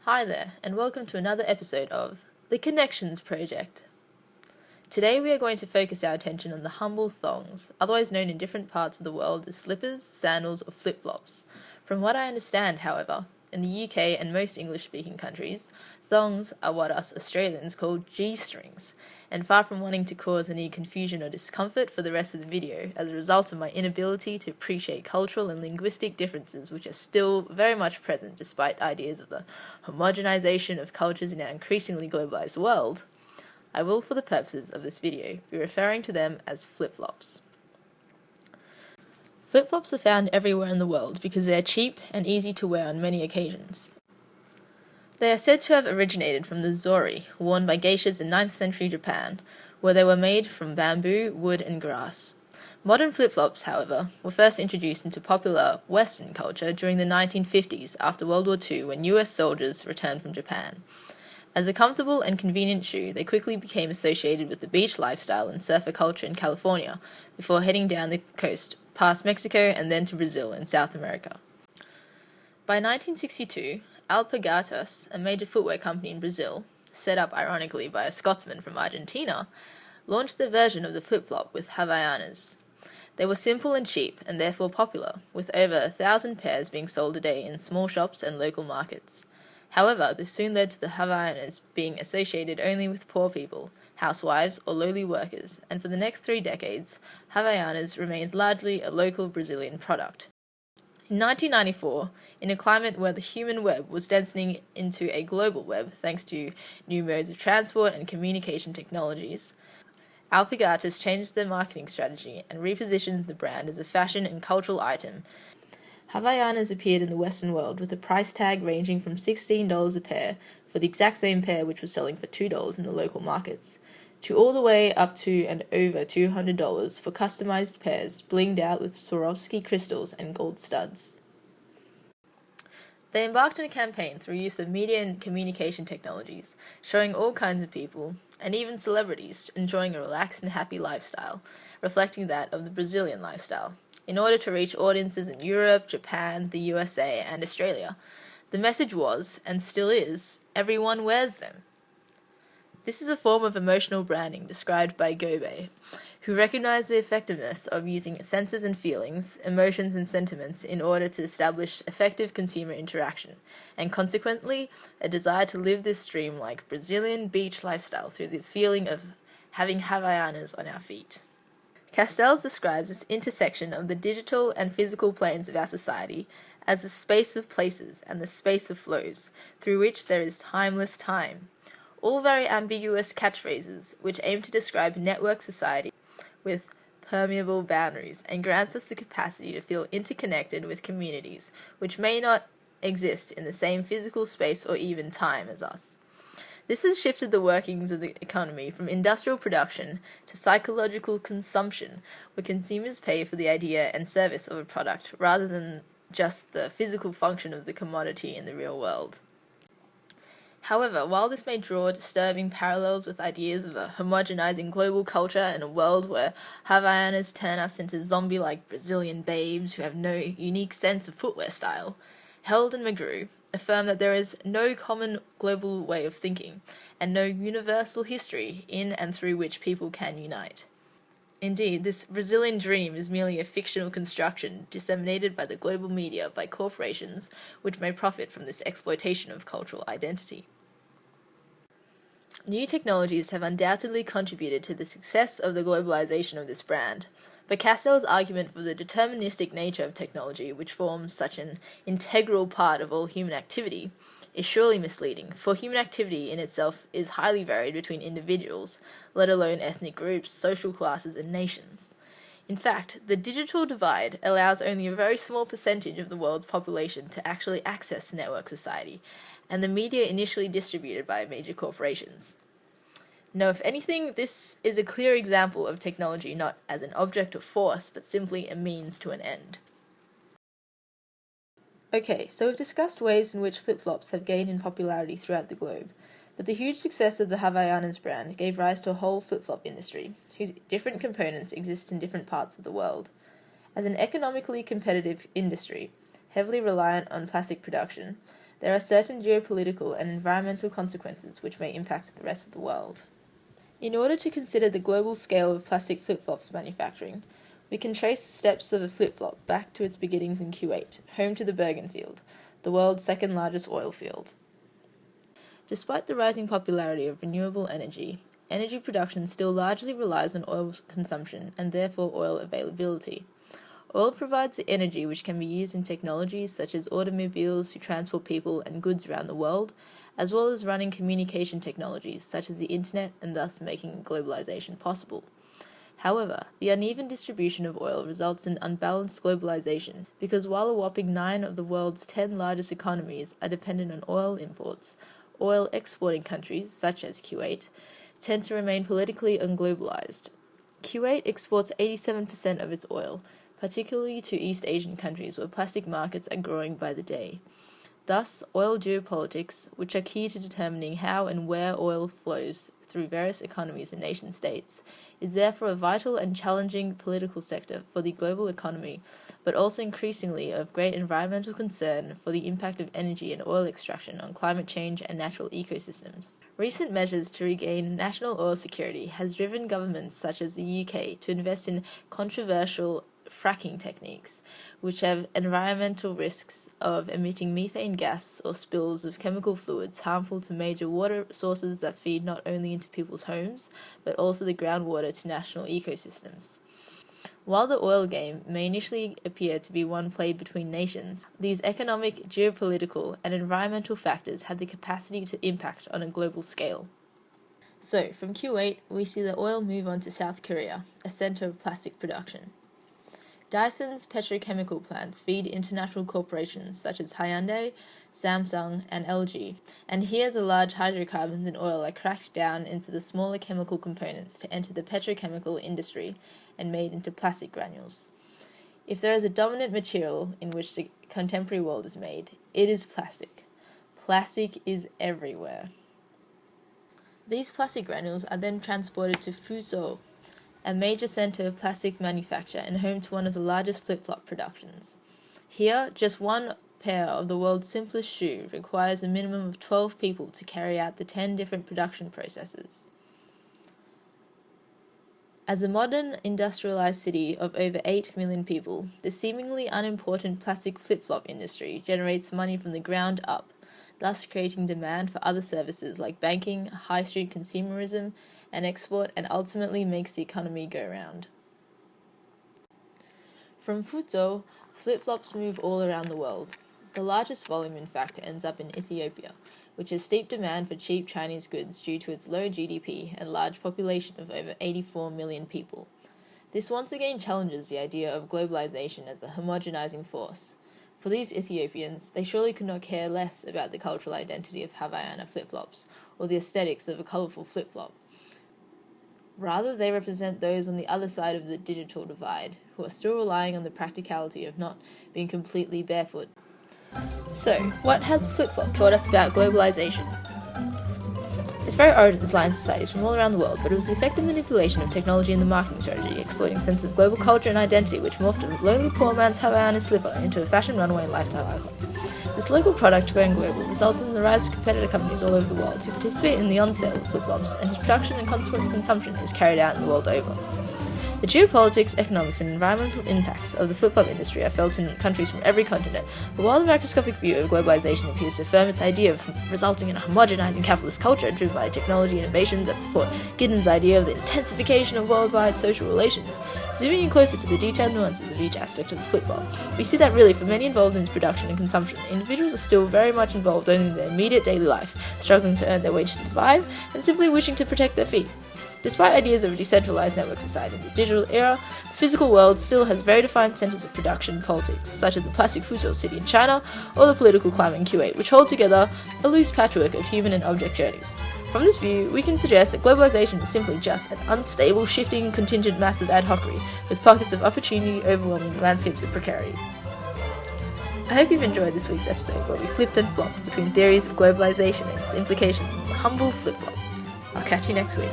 Hi there, and welcome to another episode of The Connections Project. Today we are going to focus our attention on the humble thongs, otherwise known in different parts of the world as slippers, sandals, or flip-flops. From what I understand, however, in the UK and most English-speaking countries, thongs are what us Australians call G-strings, and far from wanting to cause any confusion or discomfort for the rest of the video as a result of my inability to appreciate cultural and linguistic differences which are still very much present despite ideas of the homogenization of cultures in our increasingly globalized world, I will, for the purposes of this video, be referring to them as flip-flops. Flip-flops are found everywhere in the world because they are cheap and easy to wear on many occasions. They are said to have originated from the zori, worn by geishas in 9th century Japan, where they were made from bamboo, wood, and grass. Modern flip-flops, however, were first introduced into popular Western culture during the 1950s after World War II when US soldiers returned from Japan. As a comfortable and convenient shoe, they quickly became associated with the beach lifestyle and surfer culture in California before heading down the coast past Mexico and then to Brazil and South America. By 1962, Alpargatas, a major footwear company in Brazil, set up ironically by a Scotsman from Argentina, launched their version of the flip-flop with Havaianas. They were simple and cheap and therefore popular, with over 1,000 pairs being sold a day in small shops and local markets. However, this soon led to the Havaianas being associated only with poor people, housewives, or lowly workers, and for the next 3 decades, Havaianas remained largely a local Brazilian product. In 1994, in a climate where the human web was densening into a global web thanks to new modes of transport and communication technologies, Alpargatas changed their marketing strategy and repositioned the brand as a fashion and cultural item. Havaianas appeared in the Western world with a price tag ranging from $16 a pair for the exact same pair which was selling for $2 in the local markets, to all the way up to and over $200 for customized pairs blinged out with Swarovski crystals and gold studs. They embarked on a campaign through use of media and communication technologies, showing all kinds of people, and even celebrities, enjoying a relaxed and happy lifestyle, reflecting that of the Brazilian lifestyle, in order to reach audiences in Europe, Japan, the USA, and Australia. The message was, and still is, everyone wears them. This is a form of emotional branding described by Gobe, who recognized the effectiveness of using senses and feelings, emotions and sentiments in order to establish effective consumer interaction, and consequently, a desire to live this dream-like Brazilian beach lifestyle through the feeling of having Havaianas on our feet. Castells describes this intersection of the digital and physical planes of our society as the space of places and the space of flows, through which there is timeless time. All very ambiguous catchphrases which aim to describe network society with permeable boundaries and grants us the capacity to feel interconnected with communities which may not exist in the same physical space or even time as us. This has shifted the workings of the economy from industrial production to psychological consumption, where consumers pay for the idea and service of a product rather than just the physical function of the commodity in the real world. However, while this may draw disturbing parallels with ideas of a homogenizing global culture in a world where Havaianas turn us into zombie-like Brazilian babes who have no unique sense of footwear style, Held and McGrew affirm that there is no common global way of thinking, and no universal history in and through which people can unite. Indeed, this Brazilian dream is merely a fictional construction disseminated by the global media by corporations which may profit from this exploitation of cultural identity. New technologies have undoubtedly contributed to the success of the globalization of this brand, but Castell's argument for the deterministic nature of technology, which forms such an integral part of all human activity, is surely misleading, for human activity in itself is highly varied between individuals, let alone ethnic groups, social classes, and nations. In fact, the digital divide allows only a very small percentage of the world's population to actually access network society, and the media initially distributed by major corporations. Now, if anything, this is a clear example of technology not as an object of force, but simply a means to an end. Okay, so we've discussed ways in which flip-flops have gained in popularity throughout the globe, but the huge success of the Havaianas brand gave rise to a whole flip-flop industry, whose different components exist in different parts of the world. As an economically competitive industry, heavily reliant on plastic production, there are certain geopolitical and environmental consequences which may impact the rest of the world. In order to consider the global scale of plastic flip-flops manufacturing, we can trace the steps of a flip-flop back to its beginnings in Kuwait, home to the Bergen field, the world's second largest oil field. Despite the rising popularity of renewable energy production still largely relies on oil consumption and therefore oil availability. Oil provides the energy which can be used in technologies such as automobiles to transport people and goods around the world, as well as running communication technologies such as the internet and thus making globalization possible. However, the uneven distribution of oil results in unbalanced globalization because while a whopping 9 of the world's 10 largest economies are dependent on oil imports, oil exporting countries, such as Kuwait, tend to remain politically unglobalized. Kuwait exports 87% of its oil, particularly to East Asian countries where plastic markets are growing by the day. Thus, oil geopolitics, which are key to determining how and where oil flows through various economies and nation-states, is therefore a vital and challenging political sector for the global economy, but also increasingly of great environmental concern for the impact of energy and oil extraction on climate change and natural ecosystems. Recent measures to regain national oil security has driven governments such as the UK to invest in controversial fracking techniques, which have environmental risks of emitting methane gas or spills of chemical fluids harmful to major water sources that feed not only into people's homes, but also the groundwater to national ecosystems. While the oil game may initially appear to be one played between nations, these economic, geopolitical, and environmental factors have the capacity to impact on a global scale. So, from Kuwait, we see the oil move on to South Korea, a center of plastic production. Dyson's petrochemical plants feed international corporations such as Hyundai, Samsung, and LG, and here the large hydrocarbons in oil are cracked down into the smaller chemical components to enter the petrochemical industry and made into plastic granules. If there is a dominant material in which the contemporary world is made, it is plastic. Plastic is everywhere. These plastic granules are then transported to Fuzhou, a major center of plastic manufacture and home to one of the largest flip-flop productions. Here, just one pair of the world's simplest shoe requires a minimum of 12 people to carry out the 10 different production processes. As a modern, industrialized city of over 8 million people, the seemingly unimportant plastic flip-flop industry generates money from the ground up, thus creating demand for other services like banking, high-street consumerism, and export, and ultimately makes the economy go round. From Fuzhou, flip-flops move all around the world. The largest volume, in fact, ends up in Ethiopia, which has steep demand for cheap Chinese goods due to its low GDP and large population of over 84 million people. This once again challenges the idea of globalization as a homogenizing force. For these Ethiopians, they surely could not care less about the cultural identity of Havaiana flip-flops or the aesthetics of a colorful flip-flop. Rather, they represent those on the other side of the digital divide, who are still relying on the practicality of not being completely barefoot. So, what has flip-flop taught us about globalization? Its very origins lie in societies from all around the world, but it was the effective manipulation of technology and the marketing strategy, exploiting a sense of global culture and identity, which morphed a lonely poor man's Havaiana slipper into a fashion runway and lifestyle icon. This local product going global results in the rise of competitor companies all over the world who participate in the on-sale of flip-flops, and whose production and consequent consumption is carried out in the world over. The geopolitics, economics, and environmental impacts of the flip-flop industry are felt in countries from every continent, but while the macroscopic view of globalization appears to affirm its idea of resulting in a homogenizing capitalist culture driven by technology innovations that support Giddens' idea of the intensification of worldwide social relations, zooming in closer to the detailed nuances of each aspect of the flip-flop, we see that really for many involved in its production and consumption, individuals are still very much involved only in their immediate daily life, struggling to earn their wage to survive, and simply wishing to protect their feet. Despite ideas of a decentralized network society in the digital era, the physical world still has very defined centers of production and politics, such as the plastic Fuzhou city in China or the political climate in Kuwait, which hold together a loose patchwork of human and object journeys. From this view, we can suggest that globalization is simply just an unstable, shifting, contingent, massive ad hocery, with pockets of opportunity overwhelming landscapes of precarity. I hope you've enjoyed this week's episode where we flipped and flopped between theories of globalization and its implications on the humble flip-flop. I'll catch you next week.